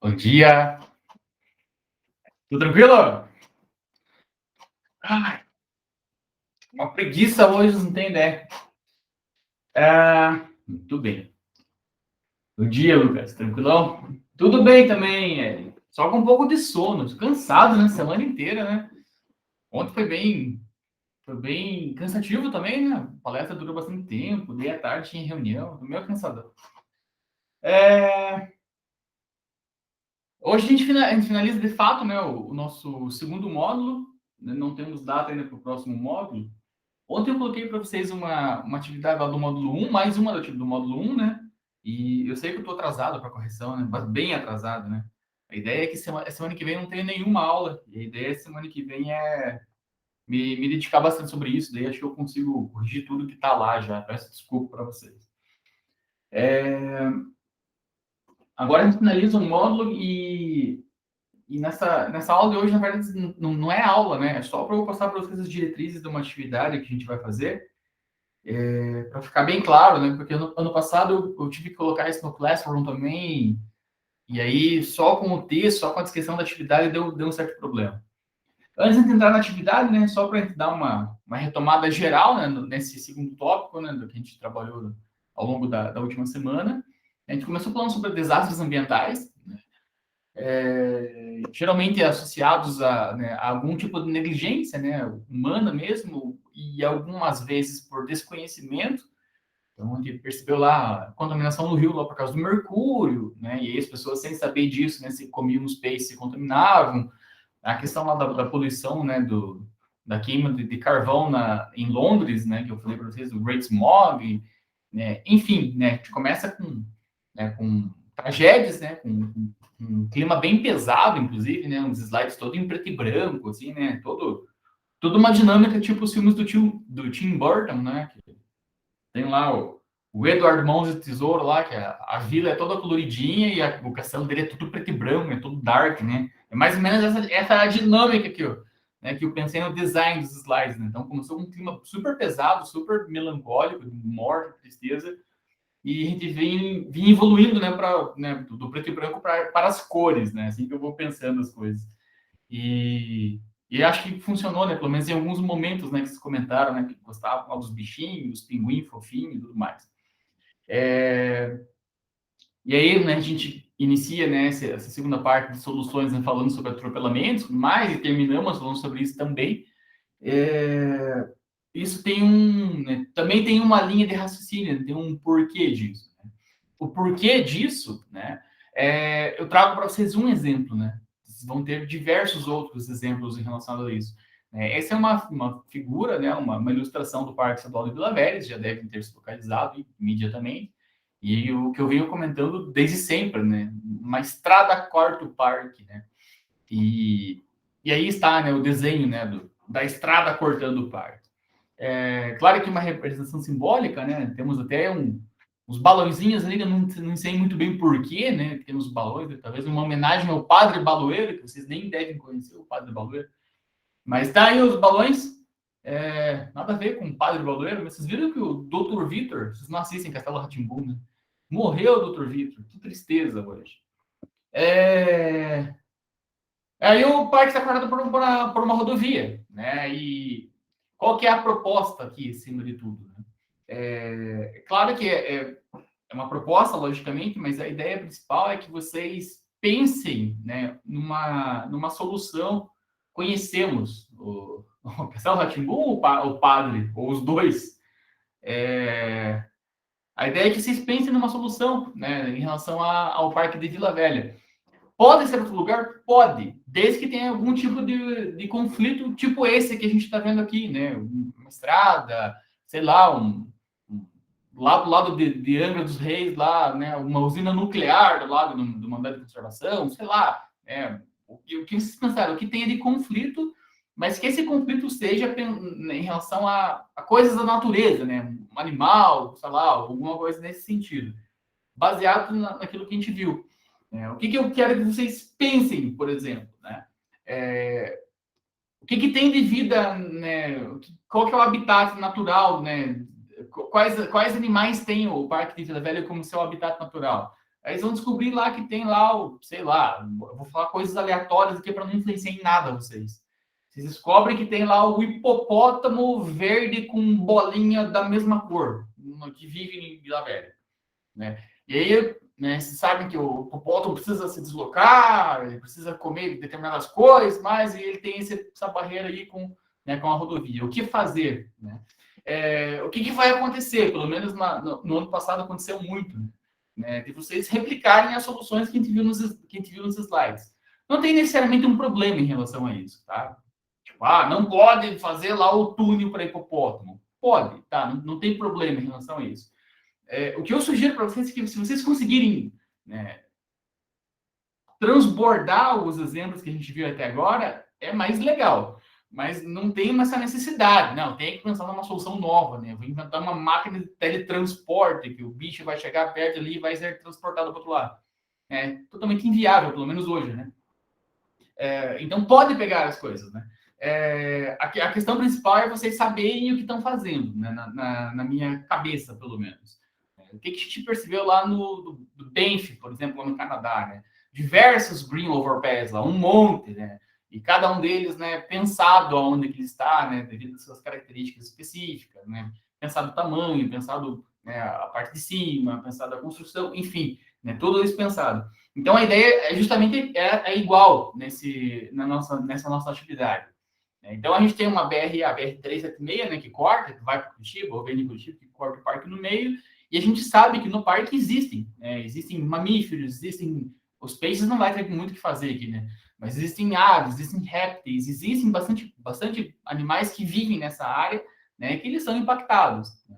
Bom dia, tudo tranquilo? Ai, uma preguiça hoje, não tem ideia. Tudo bem. Bom dia, Lucas, tranquilão? Tudo bem também, só com um pouco de sono, tô cansado, né? Semana inteira, né? Ontem foi bem cansativo também, né? A palestra durou bastante tempo, dei à tarde, tinha reunião, tô meio cansadão. É, Hoje a gente finaliza de fato, né, o nosso segundo módulo, né? Não temos data ainda para o próximo módulo. Ontem eu coloquei para vocês uma atividade lá do módulo 1, mais uma do módulo 1, né? E eu sei que eu estou atrasado para correção, né? Mas bem atrasado, né? A ideia é que semana que vem não tenha nenhuma aula. E a ideia semana que vem é me dedicar bastante sobre isso. Daí acho que eu consigo corrigir tudo que está lá já. Peço desculpa para vocês. Agora a gente finaliza um módulo e nessa aula de hoje, na verdade, não é aula, né? É só para eu passar para vocês as diretrizes de uma atividade que a gente vai fazer. Para ficar bem claro, né? Porque ano passado eu tive que colocar isso no Classroom também, e aí só com o texto, só com a descrição da atividade deu um certo problema. Antes de entrar na atividade, né, só para a gente dar uma retomada geral, né, nesse segundo tópico, né, do que a gente trabalhou ao longo da última semana, a gente começou falando sobre desastres ambientais, geralmente associados né, a algum tipo de negligência, né, humana mesmo, e algumas vezes por desconhecimento. Então, a gente percebeu lá a contaminação no rio lá por causa do mercúrio, né? E aí as pessoas, sem saber disso, né, se comiam os peixes, se contaminavam. A questão lá da poluição, né, da queima de carvão em Londres, né, que eu falei para vocês, o Great Smog, né? Enfim, né, a gente começa com tragédias, né, com um clima bem pesado, inclusive, né, uns slides todo em preto e branco, assim, né, toda uma dinâmica tipo os filmes do Tim Burton, né, tem lá o Edward Mãos de Tesouro lá, que a vila é toda coloridinha e o castelo dele é tudo preto e branco, é tudo dark, né? É mais ou menos essa a dinâmica aqui, ó, né, que eu pensei no design dos slides, né? Então começou com um clima super pesado, super melancólico, de morte, tristeza, e a gente vem evoluindo, né, do preto e branco para as cores, né? Assim que eu vou pensando as coisas. E, e acho que funcionou, né? Pelo menos em alguns momentos, né? Que vocês comentaram, né? Que gostavam lá dos bichinhos, pinguim fofinho e tudo mais. E aí, né, a gente inicia, né, essa segunda parte de soluções, né, falando sobre atropelamentos, mas e terminamos falando sobre isso também. Isso né, também tem uma linha de raciocínio, né, tem um porquê disso. Né? O porquê disso, né? Eu trago para vocês um exemplo, né? Vocês vão ter diversos outros exemplos em relação a isso. Essa é uma figura, né? Uma ilustração do Parque Estadual de Vila Velha, já devem ter se localizado imediatamente. E o que eu venho comentando desde sempre, né? Uma estrada corta o parque, né? E aí está, né? O desenho, né? Da estrada cortando o parque. Claro que uma representação simbólica, né? Temos até uns balãozinhos ali, que eu não sei muito bem porquê, né? Temos balões, talvez uma homenagem ao Padre Baloeiro, que vocês nem devem conhecer o Padre Baloeiro. Mas tá aí os balões, nada a ver com o Padre Baloeiro, mas vocês viram que o Dr. Vitor, vocês não assistem Castelo Rá-Tim-Bum, né? Morreu o Dr. Vitor, que tristeza hoje. Aí o parque está parado por uma rodovia, né? E qual que é a proposta aqui, acima de tudo? Né? Claro que é uma proposta, logicamente, mas a ideia principal é que vocês pensem, né, numa solução. Conhecemos o Castelo Rá-Tim-Bum ou o Padre, ou os dois. A ideia é que vocês pensem numa solução, né, em relação ao Parque de Vila Velha. Pode ser outro lugar? Pode, desde que tenha algum tipo de conflito, tipo esse que a gente está vendo aqui, né? Uma estrada, sei lá, lá do lado de Angra dos Reis, lá, né? Uma usina nuclear do lado do mandado de conservação, sei lá, o que vocês pensaram? O que tenha de conflito, mas que esse conflito seja em relação a coisas da natureza, né? Um animal, sei lá, alguma coisa nesse sentido, baseado naquilo que a gente viu. O que eu quero que vocês pensem, por exemplo, né? O que tem de vida, né? Qual que é o habitat natural, né? Quais animais tem o Parque de Vila Velha como seu habitat natural? Aí eles vão descobrir lá que tem lá, sei lá, eu vou falar coisas aleatórias aqui para não influenciar em nada vocês. Vocês descobrem que tem lá o hipopótamo verde com bolinha da mesma cor, que vive em Vila Velha, né? E aí, né, vocês sabem que o hipopótamo precisa se deslocar, ele precisa comer determinadas coisas, mas ele tem essa barreira aí né, com a rodovia. O que fazer, né? O que vai acontecer? Pelo menos no ano passado aconteceu muito, né? De vocês replicarem as soluções que a gente viu nos slides. Não tem necessariamente um problema em relação a isso, tá? Tipo, não pode fazer lá o túnel para hipopótamo. Pode, tá? Não tem problema em relação a isso. O que eu sugiro para vocês é que, se vocês conseguirem, né, transbordar os exemplos que a gente viu até agora, é mais legal. Mas não tem essa necessidade. Não, tem que pensar numa solução nova, né? Vou inventar uma máquina de teletransporte, que o bicho vai chegar perto ali e vai ser transportado para o outro lado. É totalmente inviável, pelo menos hoje, né? Então, pode pegar as coisas, né? A questão principal é vocês saberem o que estão fazendo, né? Na minha cabeça, pelo menos. O que a gente percebeu lá no Banff, por exemplo, lá no Canadá, né? Diversos green overpass lá, um monte, né? E cada um deles, né, pensado aonde que ele está, né, devido às suas características específicas, né? Pensado o tamanho, pensado, né, a parte de cima, pensado a construção, enfim, né, tudo isso pensado. Então a ideia é justamente igual nessa nossa atividade. Então a gente tem uma a BR-376, né, que corta, que vai para Curitiba, ou vem de Curitiba, que corta o parque no meio, e a gente sabe que no parque existem mamíferos, os peixes não vai ter muito o que fazer aqui, né? Mas existem aves, existem répteis, existem bastante animais que vivem nessa área, né, que eles são impactados, né?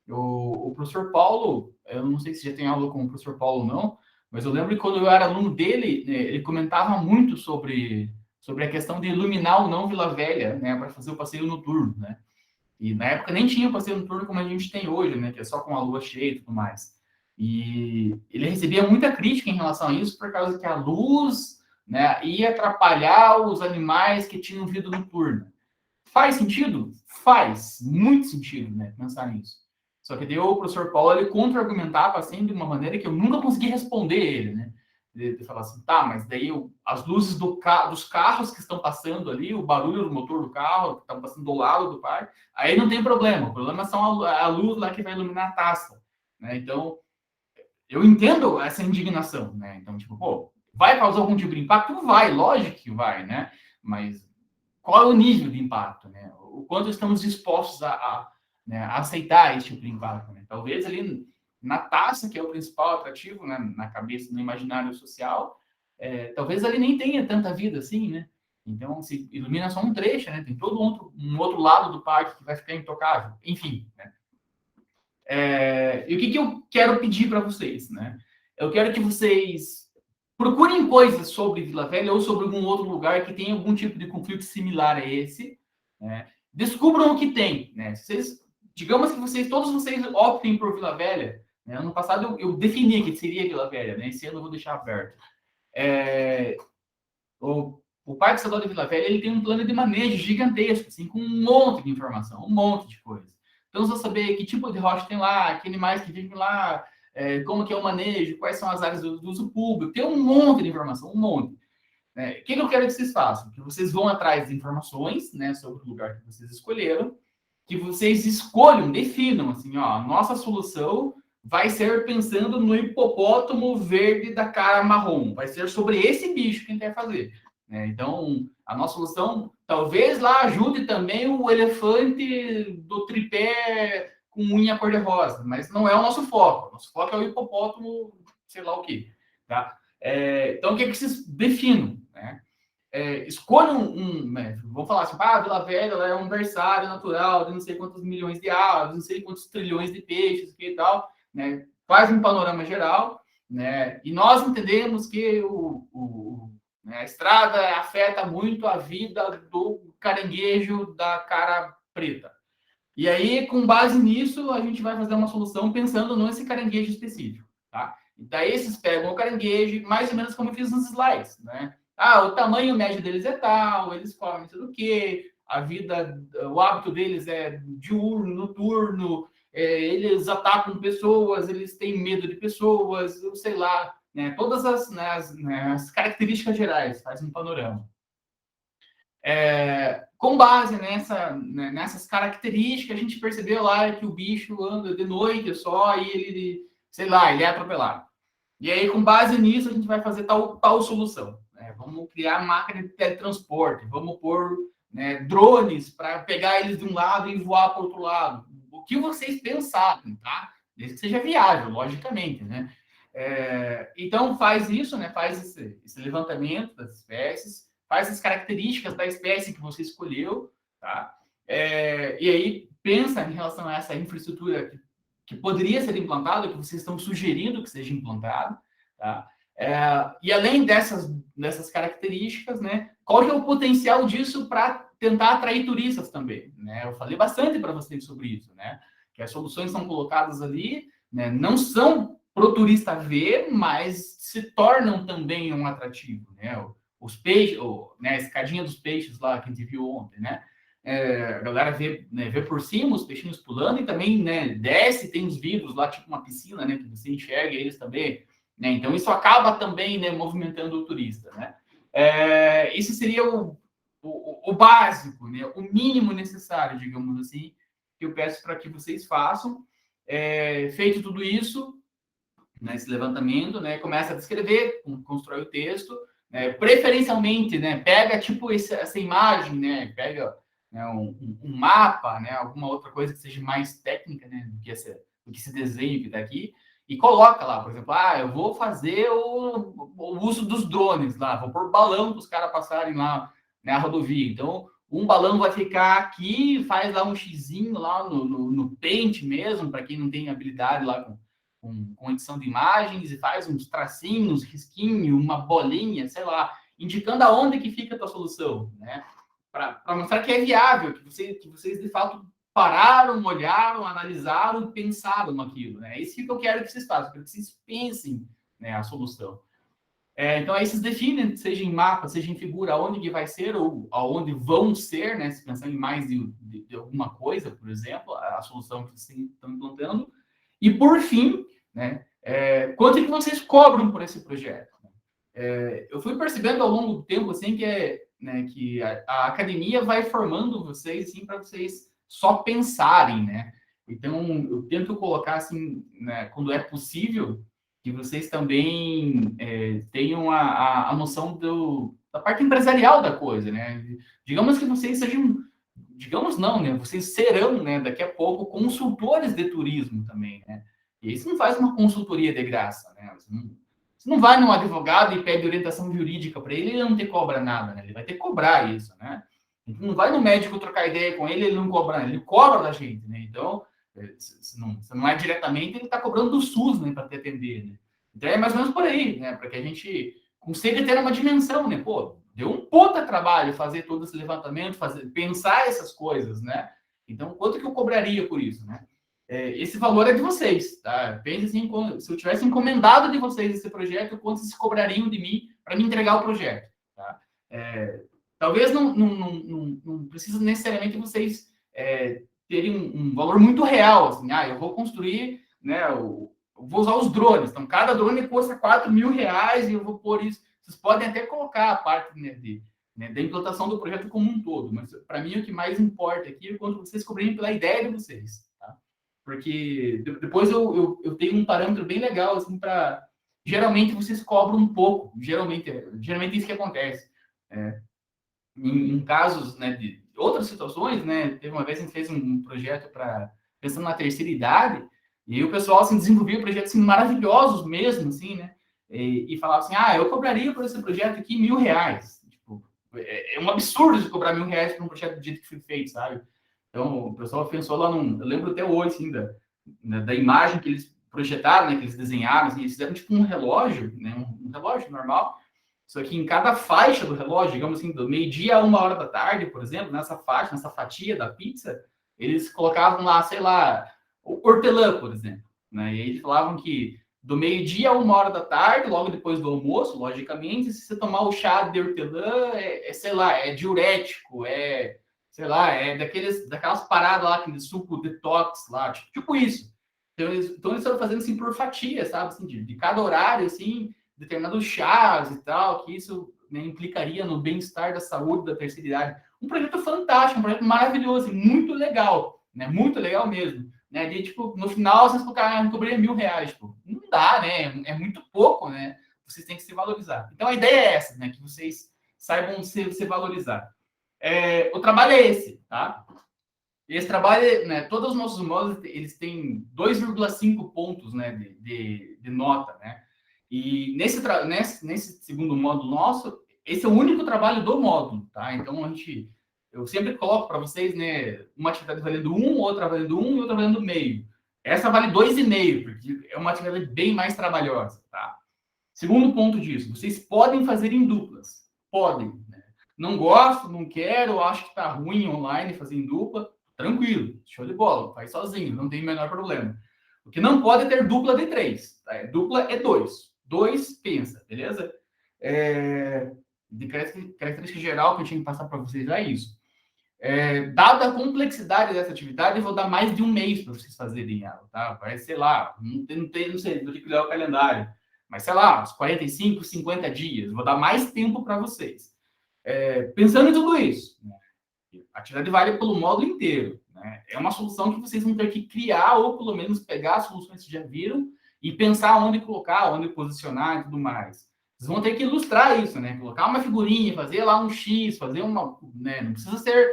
O professor Paulo, eu não sei se já tem aula com o professor Paulo ou não, mas eu lembro que quando eu era aluno dele, né, ele comentava muito sobre a questão de iluminar ou não Vila Velha, né, para fazer o passeio noturno, né? E na época nem tinha o passeio noturno como a gente tem hoje, né, que é só com a lua cheia e tudo mais. E ele recebia muita crítica em relação a isso por causa que a luz, né, ia atrapalhar os animais que tinham vida noturna. Faz sentido? Faz muito sentido, né, pensar nisso. Só que daí o professor Paulo, ele contra-argumentava assim de uma maneira que eu nunca consegui responder ele, né? De falar assim, tá, mas daí as luzes dos carros que estão passando ali, o barulho do motor do carro que estão passando do lado do parque, aí não tem problema. O problema são a luz lá que vai iluminar a taça, né? Então, eu entendo essa indignação, né? Então, tipo, pô, vai causar algum tipo de impacto? Vai, lógico que vai, né? Mas qual é o nível de impacto, né? O quanto estamos dispostos né, a aceitar esse tipo de impacto, né? Talvez ali na taça, que é o principal atrativo, né, na cabeça, no imaginário social, talvez ali nem tenha tanta vida assim, né? Então, se ilumina só um trecho, né? Tem todo um outro lado do parque que vai ficar intocável. Enfim, né? E o que eu quero pedir para vocês, né? Eu quero que vocês procurem coisas sobre Vila Velha ou sobre algum outro lugar que tenha algum tipo de conflito similar a esse, né? Descubram o que tem, né? Digamos que todos vocês optem por Vila Velha, né? Ano passado eu defini que seria Vila Velha, né? Esse ano eu vou deixar aberto. O Parque Estadual de Vila Velha, ele tem um plano de manejo gigantesco, assim, com um monte de informação, um monte de coisa. Então, você saber que tipo de rocha tem lá, que animais que vivem lá, como que é o manejo, quais são as áreas do uso público, tem um monte de informação, um monte. O que eu quero que vocês façam? Que vocês vão atrás de informações, né, sobre o lugar que vocês escolheram, que vocês escolham, definam, assim, ó, a nossa solução vai ser pensando no hipopótamo verde da cara marrom, vai ser sobre esse bicho que a gente vai fazer, né? Então, a nossa solução talvez lá ajude também o elefante do tripé com unha cor-de-rosa, mas não é o nosso foco. O nosso foco é o hipopótamo, sei lá o quê, tá? Então, o que vocês definam, né? Escolham né, vamos falar assim, Vila Velha é um berçário natural de não sei quantos milhões de aves, não sei quantos trilhões de peixes e tal, né? Faz um panorama geral, né? E nós entendemos que né, a estrada afeta muito a vida do caranguejo da cara preta. E aí, com base nisso, a gente vai fazer uma solução pensando nesse caranguejo específico, tá? E daí, vocês pegam o caranguejo, mais ou menos como eu fiz nos slides, né? O tamanho médio deles é tal, eles comem tudo o quê, o hábito deles é diurno, noturno, eles atacam pessoas, eles têm medo de pessoas, eu sei lá, né? Todas as características gerais, faz um panorama. Com base nessas características, a gente percebeu lá que o bicho anda de noite só e ele, sei lá, ele é atropelado. E aí, com base nisso, a gente vai fazer tal solução. Né? Vamos criar máquina de teletransporte, vamos pôr, né, drones para pegar eles de um lado e voar para o outro lado. O que vocês pensarem, tá? Desde que seja viável, logicamente, né? Então, faz isso, né? Faz esse levantamento das espécies, faz as características da espécie que você escolheu, tá? E aí, pensa em relação a essa infraestrutura que poderia ser implantado, que vocês estão sugerindo que seja implantado, tá? E além dessas características, né, qual que é o potencial disso para tentar atrair turistas também, né? Eu falei bastante para vocês sobre isso, né? Que as soluções são colocadas ali, né, não são para o turista ver, mas se tornam também um atrativo, né? Os peixes, né, a escadinha dos peixes lá que a gente viu ontem, né? A galera vê, né, vê por cima os peixinhos pulando e também, né, desce, tem os vidros lá, tipo uma piscina, né, que você enxerga eles também, né? Então isso acaba também, né, movimentando o turista, né? Isso seria o básico, né, o mínimo necessário, digamos assim, que eu peço para que vocês façam. Feito tudo isso, nesse levantamento, né, começa a descrever, constrói o texto, né, preferencialmente, né, pega tipo essa imagem, né, pega, né, um mapa, né, alguma outra coisa que seja mais técnica, né, do que esse desenho que está aqui, e coloca lá, por exemplo, eu vou fazer o uso dos drones lá, vou pôr balão para os caras passarem lá na rodovia. Então, um balão vai ficar aqui, faz lá um xizinho lá no pente mesmo, para quem não tem habilidade lá com edição de imagens, e faz uns tracinhos, risquinho, uma bolinha, sei lá, indicando aonde que fica a tua solução, né? Para mostrar que é viável, que vocês de fato pararam, olharam, analisaram e pensaram naquilo, né? É isso que eu quero que vocês façam, eu quero que vocês pensem, né, a solução. Então, aí vocês definem, seja em mapa, seja em figura, aonde que vai ser ou aonde vão ser, né? Se pensando em mais de alguma coisa, por exemplo, a solução que vocês estão implantando. E, por fim, né, quanto é que vocês cobram por esse projeto? Eu fui percebendo ao longo do tempo, assim, que a academia vai formando vocês, assim, para vocês só pensarem, né? Então, eu tento colocar, assim, né, quando é possível, que vocês também tenham a noção da parte empresarial da coisa, né? Digamos que vocês sejam, digamos não, né? Vocês serão, né, daqui a pouco, consultores de turismo também, né? E isso não faz uma consultoria de graça, né? Você não vai num advogado e pede orientação jurídica para ele, ele não te cobra nada, né? Ele vai ter que cobrar isso, né? Então, não vai no médico trocar ideia com ele não cobra, ele cobra da gente, né? Então, se não é diretamente, ele está cobrando do SUS, né, para te atender, né? Então é mais ou menos por aí, né? Para que a gente consiga ter uma dimensão, né? Pô, deu um puta trabalho fazer todo esse levantamento, pensar essas coisas, né? Então, quanto que eu cobraria por isso, né? Esse valor é de vocês, tá? Pense assim, se eu tivesse encomendado de vocês esse projeto, quanto vocês cobrariam de mim para me entregar o projeto, tá? Talvez não precisa necessariamente vocês terem um valor muito real, assim, eu vou construir, né, eu vou usar os drones, então cada drone custa R$ 4.000 e eu vou pôr isso. Vocês podem até colocar a parte, né, da implantação do projeto como um todo, mas para mim o que mais importa aqui é quanto vocês cobrirem pela ideia de vocês, tá? Porque depois eu tenho um parâmetro bem legal, assim, para... Geralmente vocês cobram um pouco, geralmente é isso que acontece. Em casos, né, de outras situações, né, teve uma vez que a gente fez um projeto pensando na terceira idade, e o pessoal assim, desenvolvia projetos assim, maravilhosos mesmo, assim, né, e falava assim, eu cobraria por esse projeto aqui R$ 1.000. Tipo, é um absurdo de cobrar R$ 1.000 por um projeto do jeito que foi feito, sabe? Então, o pessoal pensou lá eu lembro até hoje, assim, da imagem que eles projetaram, né, que eles desenharam, assim, eles fizeram tipo um relógio, né, um relógio normal, só que em cada faixa do relógio, digamos assim, do meio-dia a 1 hora da tarde, por exemplo, nessa faixa, nessa fatia da pizza, eles colocavam lá, sei lá, hortelã, por exemplo, né? E aí eles falavam que do meio-dia a 1 hora da tarde, logo depois do almoço, logicamente, se você tomar o chá de hortelã, sei lá, é diurético, sei sei lá, daquelas paradas lá, aquele suco detox lá, tipo isso. Então eles estão fazendo assim por fatia, sabe? Assim, de cada horário, assim, determinados chás e tal, que isso, né, implicaria no bem-estar da saúde da terceira idade. Um projeto fantástico, um projeto maravilhoso, muito legal, né? Muito legal mesmo. Né? De, tipo, no final, vocês colocaram, eu cobrei R$1.000. Tipo, não dá, né? É muito pouco, né? Vocês têm que se valorizar. Então a ideia é essa, né? Que vocês saibam se valorizar. O trabalho é esse, tá? Esse trabalho, né, todos os nossos módulos, eles têm 2,5 pontos, né, de nota, né? E nesse segundo módulo nosso, esse é o único trabalho do módulo, tá? Então, eu sempre coloco para vocês, né, uma atividade valendo 1, outra valendo 1 e outra valendo meio. Essa vale 2,5, porque é uma atividade bem mais trabalhosa, tá? Segundo ponto disso, vocês podem fazer em duplas. Podem, né? Não gosto, não quero, acho que tá ruim online fazer em dupla. Tranquilo, show de bola, faz sozinho, não tem o menor problema. O que não pode é ter dupla de 3. Tá? Dupla é 2. 2 pensa, beleza? De característica geral que eu tinha que passar para vocês é isso. Dada a complexidade dessa atividade, eu vou dar mais de um mês para vocês fazerem ela, tá? Vai, sei lá, não sei, vou ter que olhar o calendário, mas sei lá, uns 45, 50 dias, vou dar mais tempo para vocês. Pensando em tudo isso, né? A atividade vale pelo módulo inteiro, né? É uma solução que vocês vão ter que criar, ou pelo menos pegar as soluções que já viram e pensar onde colocar, onde posicionar e tudo mais. Vocês vão ter que ilustrar isso, né? Colocar uma figurinha, fazer lá um X, fazer uma. Né? Não precisa ser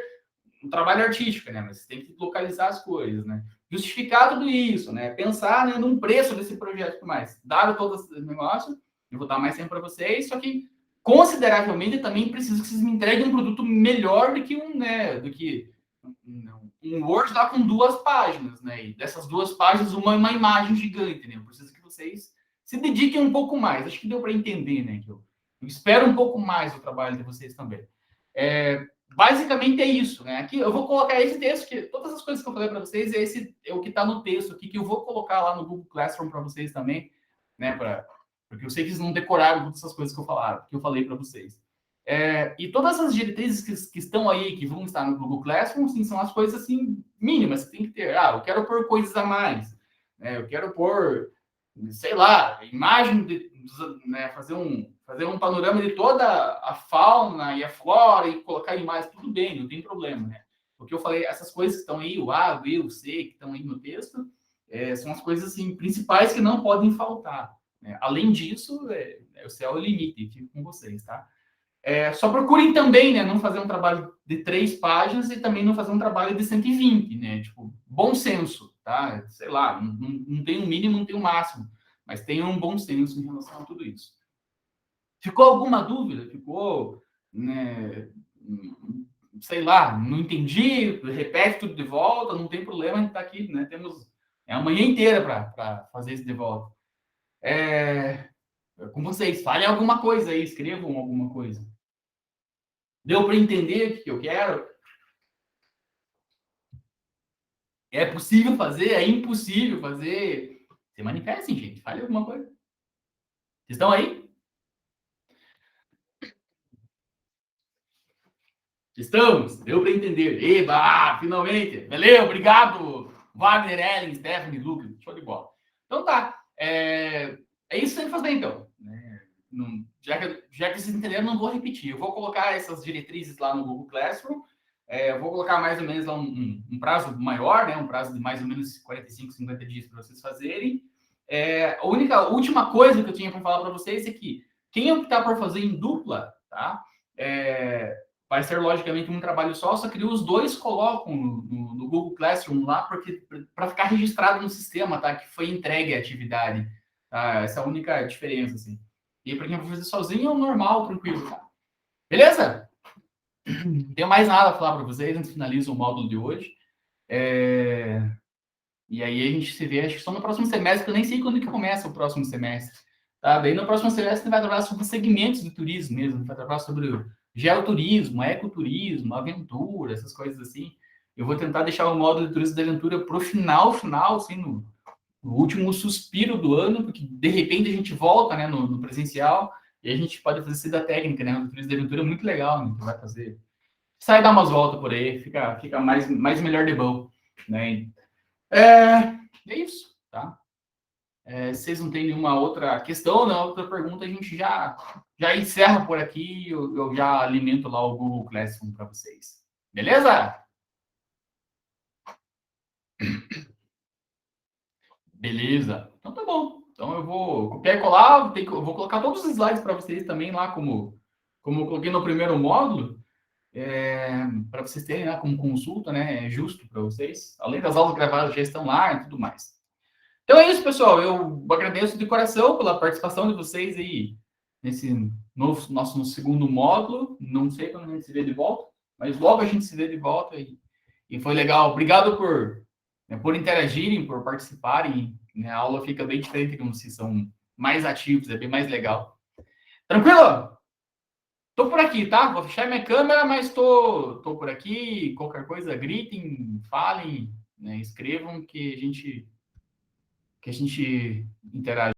um trabalho artístico, né? Mas você tem que localizar as coisas, né? Justificar tudo isso, né? Pensar, né, num preço desse projeto e tudo mais. Dado todo esse negócio, eu vou dar mais tempo para vocês, só que consideravelmente também preciso que vocês me entreguem um produto melhor do que um Word lá com 2 páginas, né? E dessas 2 páginas, uma imagem gigante, né? Eu preciso que vocês se dediquem um pouco mais. Acho que deu para entender, né? Que eu espero um pouco mais do trabalho de vocês também. Basicamente é isso, né? Aqui eu vou colocar esse texto, que todas as coisas que eu falei para vocês, esse é o que está no texto aqui, que eu vou colocar lá no Google Classroom para vocês também, né? Porque eu sei que eles não decoraram todas essas coisas que eu falei para vocês. E todas as diretrizes que estão aí, que vão estar no Google Classroom, sim, são as coisas assim mínimas que tem que ter. Eu quero pôr coisas a mais, né? Eu quero pôr, sei lá, imagem, né? Fazer um panorama de toda a fauna e a flora e colocar imagens, tudo bem, não tem problema, né? Porque eu falei, essas coisas que estão aí, o A, o B, o C, que estão aí no texto, são as coisas assim, principais que não podem faltar. Né? Além disso, o céu é o limite, fico com vocês, tá? Só procurem também, né, não fazer um trabalho de 3 páginas e também não fazer um trabalho de 120, né? Tipo, bom senso, tá? Sei lá, não tem um mínimo, não tem um máximo, mas tem um bom senso em relação a tudo isso. Ficou alguma dúvida? Ficou, né, sei lá, não entendi, repete tudo de volta, não tem problema, a gente tá aqui, né? Temos a manhã inteira para fazer isso de volta. Com vocês, falem alguma coisa aí, escrevam alguma coisa. Deu para entender o que eu quero? É possível fazer? É impossível fazer? Se manifestem, gente. Fale alguma coisa. Vocês estão aí? Estamos. Deu para entender. Eba, finalmente. Valeu, obrigado. Wagner, Ellen, Stephanie, Lucas. Show de bola. Então tá. Isso que tem que fazer, então. Já que vocês entenderam, não vou repetir. Eu vou colocar essas diretrizes lá no Google Classroom. Eu vou colocar mais ou menos lá um prazo maior, né? Um prazo de mais ou menos 45, 50 dias para vocês fazerem. A última coisa que eu tinha para falar para vocês é que quem optar por fazer em dupla, tá? Vai ser logicamente um trabalho só que os dois colocam no Google Classroom lá, porque para ficar registrado no sistema, tá? Que foi entregue a atividade. Tá? Essa é a única diferença, assim. E para quem for fazer sozinho, é o normal, tranquilo, tá? Beleza? Não tenho mais nada a falar para vocês, a gente finaliza o módulo de hoje. E aí a gente se vê, acho que só no próximo semestre, que eu nem sei quando que começa o próximo semestre. Tá? Daí no próximo semestre a gente vai trabalhar sobre segmentos do turismo mesmo, a gente vai trabalhar sobre o geoturismo, ecoturismo, aventura, essas coisas assim. Eu vou tentar deixar o módulo de turismo da aventura para o final, assim, no último suspiro do ano, porque de repente a gente volta, né, no presencial, e a gente pode fazer isso da técnica, né? O turismo da aventura é muito legal, né? Vai fazer sai dar umas voltas por aí, fica mais melhor de bom, né? É isso, tá? Vocês não têm nenhuma outra questão, né? Outra pergunta, a gente já encerra por aqui. Eu já alimento lá o Google Classroom para vocês. Beleza? Beleza. Então tá bom. Então eu vou copiar e colar. Eu vou colocar todos os slides para vocês também lá, como eu coloquei no primeiro módulo, para vocês terem lá como consulta, né? É justo para vocês. Além das aulas gravadas já estão lá e tudo mais. Então é isso, pessoal. Eu agradeço de coração pela participação de vocês aí nesse nosso segundo módulo. Não sei quando a gente se vê de volta, mas logo a gente se vê de volta e foi legal. Obrigado por interagirem, por participarem. Né? A aula fica bem diferente quando vocês são mais ativos, é bem mais legal. Tranquilo? Tô por aqui, tá? Vou fechar minha câmera, mas tô por aqui. Qualquer coisa, gritem, falem, né? Escrevam que a gente interage.